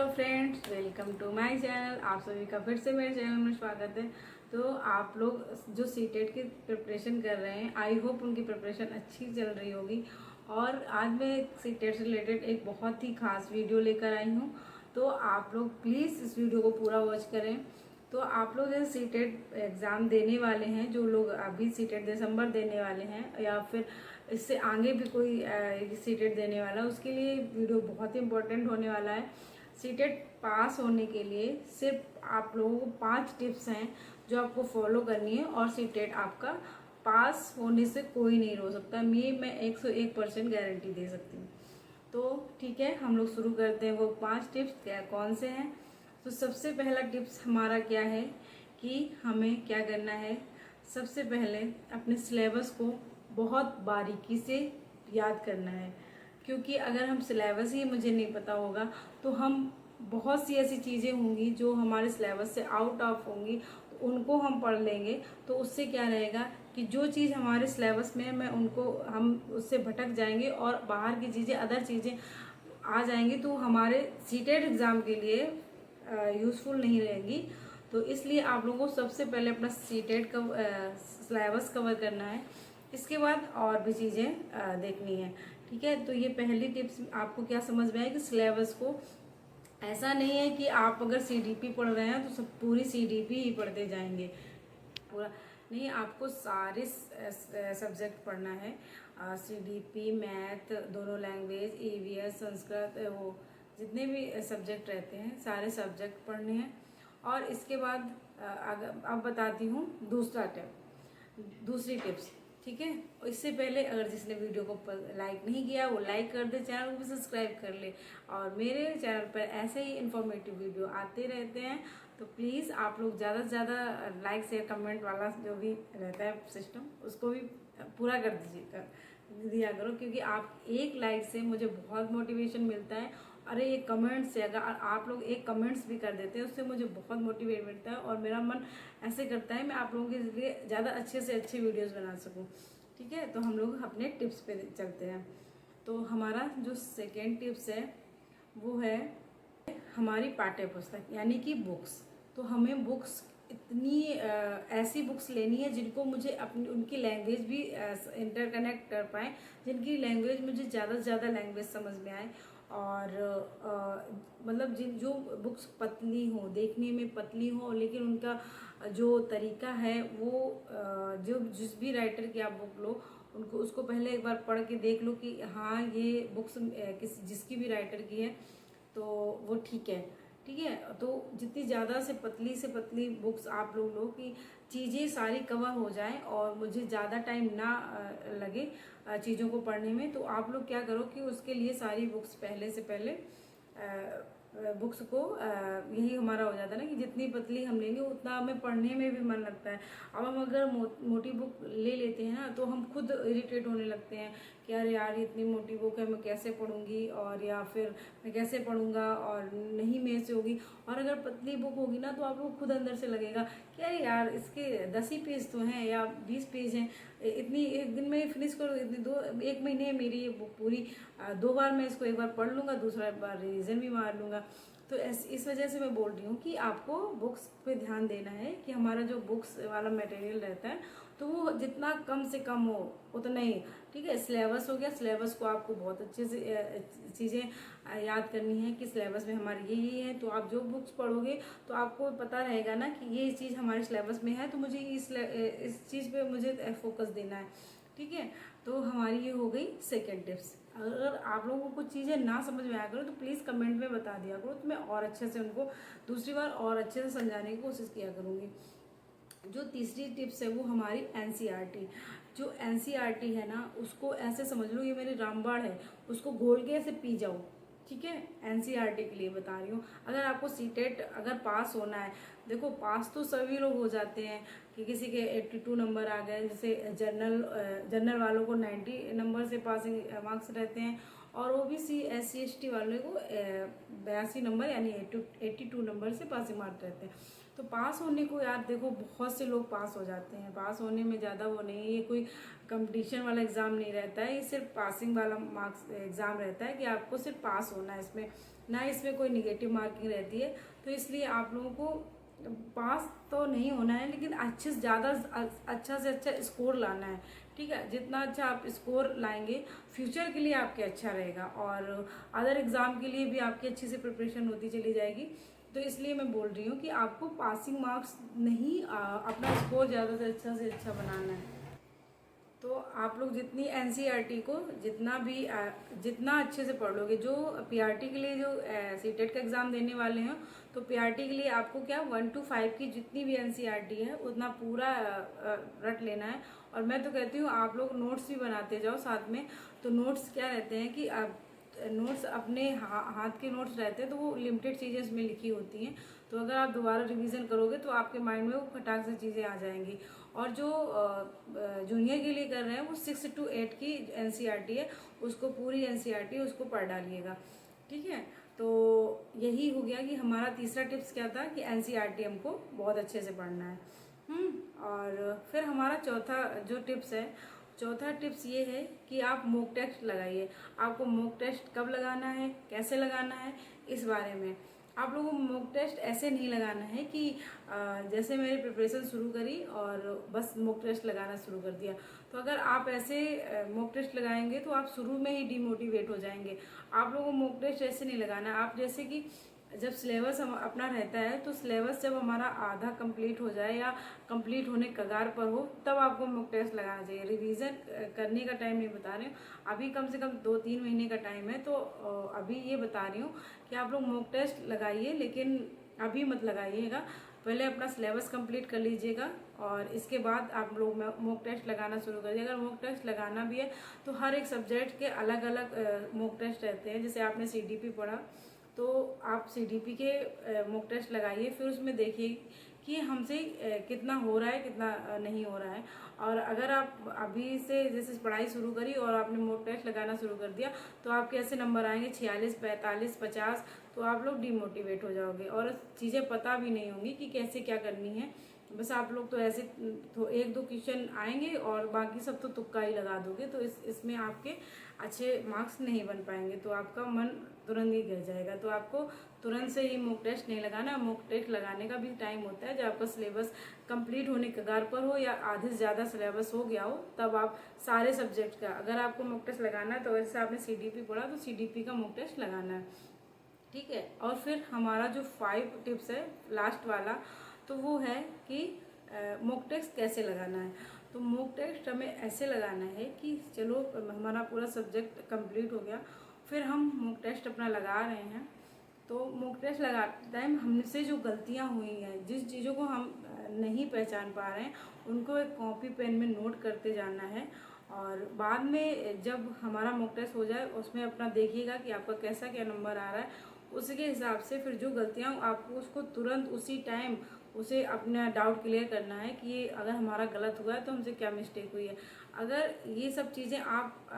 Hello friends, welcome to my channel. आप सभी का फिर से मेरे चैनल में स्वागत है। तो आप लोग जो सीटेट की प्रिपरेशन कर रहे हैं, आई होप उनकी प्रिपरेशन अच्छी चल रही होगी। और आज मैं सीटेट से रिलेटेड एक बहुत ही खास वीडियो लेकर आई हूँ, तो आप लोग प्लीज़ इस वीडियो को पूरा वॉच करें। तो आप लोग जैसे सीटेट एग्ज़ाम देने वाले हैं, जो लोग अभी सीटेट दिसंबर देने वाले हैं या फिर इससे आगे भी कोई सीटेट देने वाला है, उसके लिए वीडियो बहुत ही इम्पोर्टेंट होने वाला है। सीटेट पास होने के लिए सिर्फ आप लोगों को 5 टिप्स हैं जो आपको फॉलो करनी है, और सीटेट आपका पास होने से कोई नहीं रोक सकता। मैं 101% गारंटी दे सकती हूँ। तो ठीक है, हम लोग शुरू करते हैं। वो 5 टिप्स क्या कौन से हैं? तो सबसे पहला टिप्स हमारा क्या है कि हमें क्या करना है। सबसे पहले अपने सिलेबस को बहुत बारीकी से याद करना है, क्योंकि अगर हम सिलेबस ही मुझे नहीं पता होगा तो हम बहुत सी ऐसी चीज़ें होंगी जो हमारे सिलेबस से आउट ऑफ होंगी, तो उनको हम पढ़ लेंगे। तो उससे क्या रहेगा कि जो चीज़ हमारे सिलेबस में मैं उनको हम उससे भटक जाएंगे और बाहर की चीज़ें अदर चीज़ें आ जाएंगी, तो हमारे सीटेट एग्ज़ाम के लिए यूज़फुल नहीं रहेंगी। तो इसलिए आप लोगों को सबसे पहले अपना सीटेट का सिलेबस कवर करना है। इसके बाद और भी चीज़ें देखनी है। ठीक है, तो ये पहली टिप्स आपको क्या समझ में आए कि सिलेबस को ऐसा नहीं है कि आप अगर सीडीपी पढ़ रहे हैं तो सब पूरी सीडीपी ही पढ़ते जाएंगे, पूरा नहीं। आपको सारे सब्जेक्ट पढ़ना है। सीडीपी, मैथ, दोनों लैंग्वेज, ईवीएस, संस्कृत, वो जितने भी सब्जेक्ट रहते हैं सारे सब्जेक्ट पढ़ने हैं। और इसके बाद अब बताती हूँ दूसरी टिप्स। ठीक है, और इससे पहले अगर जिसने वीडियो को लाइक नहीं किया वो लाइक कर दे, चैनल को भी सब्सक्राइब कर ले। और मेरे चैनल पर ऐसे ही इंफॉर्मेटिव वीडियो आते रहते हैं, तो प्लीज़ आप लोग ज़्यादा से ज़्यादा लाइक शेयर कमेंट वाला जो भी रहता है सिस्टम, उसको भी पूरा कर दिया करो, क्योंकि आप एक लाइक से मुझे बहुत मोटिवेशन मिलता है। अरे ये कमेंट से अगर आप लोग एक कमेंट्स भी कर देते हैं, उससे मुझे बहुत मोटिवेट मिलता है और मेरा मन ऐसे करता है मैं आप लोगों के लिए ज़्यादा अच्छे से अच्छे वीडियोस बना सकूं। ठीक है, तो हम लोग अपने टिप्स पे चलते हैं। तो हमारा जो सेकेंड टिप्स है वो है हमारी पाठ्य पुस्तक यानी कि बुक्स। तो हमें बुक्स इतनी ऐसी बुक्स लेनी है जिनको मुझे अपनी उनकी लैंग्वेज भी इंटरकनेक्ट कर पाए, जिनकी लैंग्वेज मुझे ज़्यादा से ज़्यादा लैंग्वेज समझ में आए। और मतलब जो बुक्स पतली हो, देखने में पतली हो, लेकिन उनका जो तरीका है वो जो जिस भी राइटर की आप बुक लो उनको उसको पहले एक बार पढ़ के देख लो कि हाँ ये बुक्स जिसकी भी राइटर की है तो वो ठीक है। ठीक है, तो जितनी ज़्यादा से पतली बुक्स आप लोग लो कि चीज़ें सारी कवर हो जाएं और मुझे ज़्यादा टाइम ना लगे चीज़ों को पढ़ने में, तो आप लोग क्या करो कि उसके लिए सारी बुक्स पहले से पहले बुक्स को यही हमारा हो जाता है ना कि जितनी पतली हम लेंगे उतना हमें पढ़ने में भी मन लगता है। अब हम अगर मोटी बुक ले लेते हैं ना तो हम खुद इरिटेट होने लगते हैं कि अरे यार इतनी मोटी बुक है, मैं कैसे पढ़ूंगी, और या फिर मैं कैसे पढ़ूंगा और नहीं मेरे से होगी। और अगर पतली बुक होगी ना तो आपको खुद अंदर से लगेगा कि अरे यार इसके 10 ही पेज तो हैं या 20 पेज हैं, इतनी एक दिन में फिनिश करो, इतनी एक महीने मेरी ये बुक पूरी 2 बार मैं इसको एक बार पढ़ लूँगा, दूसरा बार रिविजन भी मार लूँगा। तो इस वजह से मैं बोल रही हूँ कि आपको बुक्स पे ध्यान देना है कि हमारा जो बुक्स वाला मटेरियल रहता है तो वो जितना कम से कम हो उतना ही। ठीक है, सिलेबस हो गया, सिलेबस को आपको बहुत अच्छे से चीज़ें याद करनी है कि सिलेबस में हमारी ये है। तो आप जो बुक्स पढ़ोगे तो आपको पता रहेगा ना कि ये चीज़ हमारे सिलेबस में है, तो मुझे इस चीज़ पे मुझे फोकस देना है। ठीक है, तो हमारी ये हो गई सेकेंड टिप्स। अगर आप लोगों को कुछ चीज़ें ना समझ में आया करो तो प्लीज़ कमेंट में बता दिया करो, तो मैं और अच्छे से उनको दूसरी बार और अच्छे से समझाने की कोशिश किया करूँगी। जो तीसरी टिप्स है वो हमारी एनसीईआरटी। जो एनसीईआरटी है ना उसको ऐसे समझ लो ये मेरी रामबाण है, उसको घोल के ऐसे पी जाओ। ठीक है, एनसीईआरटी के लिए बता रही हूँ। अगर आपको सीटेट अगर पास होना है, देखो पास तो सभी लोग हो जाते हैं कि किसी के 82 नंबर आ गए, जैसे जनरल वालों को 90 नंबर से पासिंग मार्क्स रहते हैं, और ओबीसी SC ST वालों को 82 नंबर यानी 82 नंबर से पासिंग मार्क्स रहते हैं। तो पास होने को यार देखो बहुत से लोग पास हो जाते हैं, पास होने में ज़्यादा वो नहीं है, ये कोई कंपटीशन वाला एग्ज़ाम नहीं रहता है, ये सिर्फ पासिंग वाला मार्क्स एग्ज़ाम रहता है कि आपको सिर्फ पास होना है इसमें। ना इसमें कोई निगेटिव मार्किंग रहती है। तो इसलिए आप लोगों को पास तो नहीं होना है, लेकिन अच्छे से ज़्यादा अच्छा से अच्छा स्कोर लाना है। ठीक है, जितना अच्छा आप स्कोर लाएंगे फ्यूचर के लिए आपके अच्छा रहेगा, और अदर एग्ज़ाम के लिए भी आपकी अच्छी से प्रिपरेशन होती चली जाएगी। तो इसलिए मैं बोल रही हूँ कि आपको पासिंग मार्क्स नहीं, अपना स्कोर ज़्यादा से अच्छा बनाना है। तो आप लोग जितनी एनसीईआरटी को जितना अच्छे से पढ़ लोगे, जो पीआरटी के लिए जो सीटेट का एग्ज़ाम देने वाले हैं, तो पीआरटी के लिए आपको क्या 1 to 5 की जितनी भी एनसीईआरटी है उतना पूरा रट लेना है। और मैं तो कहती हूँ आप लोग नोट्स भी बनाते जाओ साथ में। तो नोट्स क्या रहते हैं कि आप नोट्स अपने हाथ के नोट्स रहते हैं, तो वो लिमिटेड चीज़ें इसमें लिखी होती हैं। तो अगर आप दोबारा रिवीजन करोगे तो आपके माइंड में वो फटाक से चीज़ें आ जाएंगी। और जो जूनियर के लिए कर रहे हैं वो 6 to 8 की एनसीईआरटी है, उसको पूरी एनसीईआरटी उसको पढ़ डालिएगा। ठीक है, तो यही हो गया कि हमारा तीसरा टिप्स क्या था कि एनसीईआरटी हमको बहुत अच्छे से पढ़ना है। और फिर हमारा चौथा टिप्स ये है कि आप मॉक टेस्ट लगाइए। आपको मॉक टेस्ट कब लगाना है, कैसे लगाना है, इस बारे में आप लोगों को मॉक टेस्ट ऐसे नहीं लगाना है कि जैसे मैंने प्रिपरेशन शुरू करी और बस मॉक टेस्ट लगाना शुरू कर दिया। तो अगर आप ऐसे मॉक टेस्ट लगाएंगे तो आप शुरू में ही डिमोटिवेट हो जाएंगे। आप लोगों को मॉक टेस्ट ऐसे नहीं लगाना है। आप जैसे कि जब सिलेबस अपना रहता है, तो सिलेबस जब हमारा आधा कंप्लीट हो जाए या कंप्लीट होने कगार पर हो, तब आपको मॉक टेस्ट लगाना चाहिए। रिवीजन करने का टाइम नहीं बता रही हूँ, अभी कम से कम 2-3 महीने का टाइम है। तो अभी ये बता रही हूँ कि आप लोग मॉक टेस्ट लगाइए, लेकिन अभी मत लगाइएगा। पहले अपना सिलेबस कंप्लीट कर लीजिएगा और इसके बाद आप लोग मॉक टेस्ट लगाना शुरू करिए। अगर मॉक टेस्ट लगाना भी है तो हर एक सब्जेक्ट के अलग अलग मॉक टेस्ट रहते हैं। जैसे आपने सीडीपी पढ़ा, तो आप सीडीपी के मॉक टेस्ट लगाइए, फिर उसमें देखिए कि हमसे कितना हो रहा है, कितना नहीं हो रहा है। और अगर आप अभी से जैसे पढ़ाई शुरू करी और आपने मॉक टेस्ट लगाना शुरू कर दिया, तो आपके ऐसे नंबर आएंगे 46, 45, 50, तो आप लोग डिमोटिवेट हो जाओगे और चीज़ें पता भी नहीं होंगी कि कैसे क्या करनी है। बस आप लोग तो ऐसे तो 1-2 क्वेश्चन आएंगे और बाकी सब तो तुक्का ही लगा दोगे, तो इसमें आपके अच्छे मार्क्स नहीं बन पाएंगे, तो आपका मन तुरंत ही गिर जाएगा। तो आपको तुरंत से ही मॉक टेस्ट नहीं लगाना। मॉक टेस्ट लगाने का भी टाइम होता है जब आपका सिलेबस कंप्लीट होने के कगार पर हो या आधे से ज़्यादा सिलेबस हो गया हो, तब आप सारे सब्जेक्ट का अगर आपको मॉक टेस्ट लगाना है, तो वैसे आपने सीडीपी पढ़ा तो सीडीपी का मॉक टेस्ट लगाना है। ठीक है, और फिर हमारा जो 5 टिप्स है लास्ट वाला, तो वो है कि मॉक टेस्ट कैसे लगाना है। तो मॉक टेस्ट हमें ऐसे लगाना है कि चलो हमारा पूरा सब्जेक्ट कंप्लीट हो गया, फिर हम मॉक टेस्ट अपना लगा रहे हैं। तो मॉक टेस्ट लगाते टाइम हमसे जो गलतियां हुई हैं, जिस चीज़ों को हम नहीं पहचान पा रहे हैं, उनको एक कॉपी पेन में नोट करते जाना है। और बाद में जब हमारा मॉक टेस्ट हो जाए, उसमें अपना देखिएगा कि आपका कैसा क्या नंबर आ रहा है। उसके हिसाब से फिर जो गलतियाँ आपको उसको तुरंत उसी टाइम उसे अपना डाउट क्लियर करना है कि ये अगर हमारा गलत हुआ है तो हमसे क्या मिस्टेक हुई है। अगर ये सब चीज़ें आप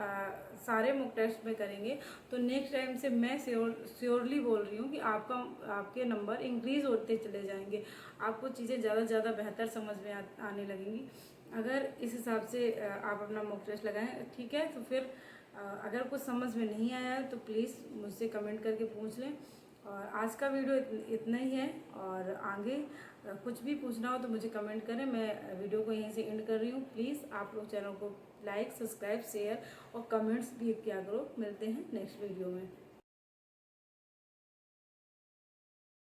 सारे मॉक टेस्ट में करेंगे, तो नेक्स्ट टाइम से मैं श्योरली बोल रही हूँ कि आपके नंबर इंक्रीज होते चले जाएंगे। आपको चीज़ें ज़्यादा से ज़्यादा बेहतर समझ में आने लगेंगी अगर इस हिसाब से आप अपना मॉक टेस्ट लगाएं। ठीक है, तो फिर अगर कुछ समझ में नहीं आया है तो प्लीज़ मुझसे कमेंट करके पूछ लें। और आज का वीडियो इतना ही है, और आगे कुछ भी पूछना हो तो मुझे कमेंट करें। मैं वीडियो को यहीं से एंड कर रही हूँ। प्लीज़ आप लोग चैनल को लाइक, सब्सक्राइब, शेयर और कमेंट्स भी किया करो। मिलते हैं नेक्स्ट वीडियो में।